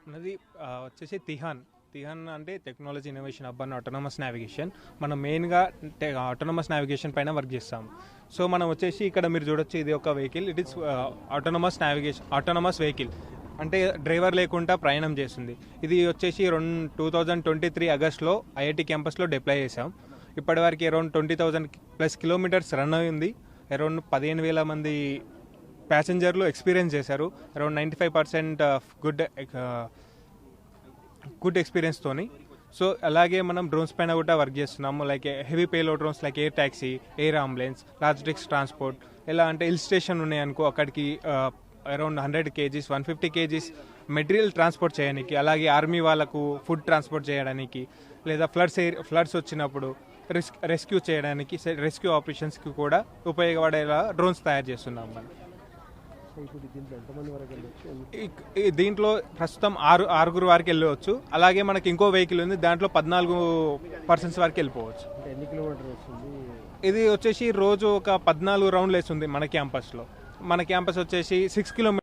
మనది వచ్చేసి తిహాన్ అంటే technology innovation hub and autonomous navigation. మనం మెయిన్గా ఆటోనమస్ నావిగేషన్ పైన వర్క్ చేస్తాము. సో మనం వచ్చేసి ఇక్కడ మీరు చూడొచ్చు, ఇది ఒక vehicle. It is autonomous vehicle అంటే డ్రైవర్ లేకుండా ప్రయాణం చేస్తుంది. ఇది వచ్చేసి 2023 ఆగస్ట్లో ఐఐటి క్యాంపస్లో డిప్లాయ్ చేసాం. ఇప్పటివరకు అరౌండ్ 20,000+ కిలోమీటర్స్ రన్ అయింది. అరౌండ్ 15,000 మంది ప్యాసింజర్లు ఎక్స్పీరియన్స్ చేశారు. అరౌండ్ 95% గుడ్ ఎక్స్పీరియన్స్తోని. సో అలాగే మనం డ్రోన్స్ పైన కూడా వర్క్ చేస్తున్నాము. Like heavy payload drones like air taxi, air ambulance, logistics transport. ఎలా అంటే హిల్ స్టేషన్ ఉన్నాయనుకో, అక్కడికి around 100 kgs 150 kgs material transport చేయడానికి, అలాగే ఆర్మీ వాళ్ళకు ఫుడ్ ట్రాన్స్పోర్ట్ చేయడానికి, లేదా ఫ్లడ్స్ వచ్చినప్పుడు రెస్క్యూ చేయడానికి, రెస్క్యూ ఆపరేషన్స్కి కూడా ఉపయోగపడేలా డ్రోన్స్ తయారు చేస్తున్నాం మనం. దీంట్లో ప్రస్తుతం ఆరుగురు వరకు వెళ్ళవచ్చు. అలాగే మనకి ఇంకో వెహికల్ ఉంది, దాంట్లో 14 పర్సన్స్ వరకు వెళ్ళిపోవచ్చు. ఇది వచ్చేసి రోజు ఒక 14 రౌండ్లు వేస్తుంది మన క్యాంపస్ వచ్చేసి 6 కిలోమీటర్స్.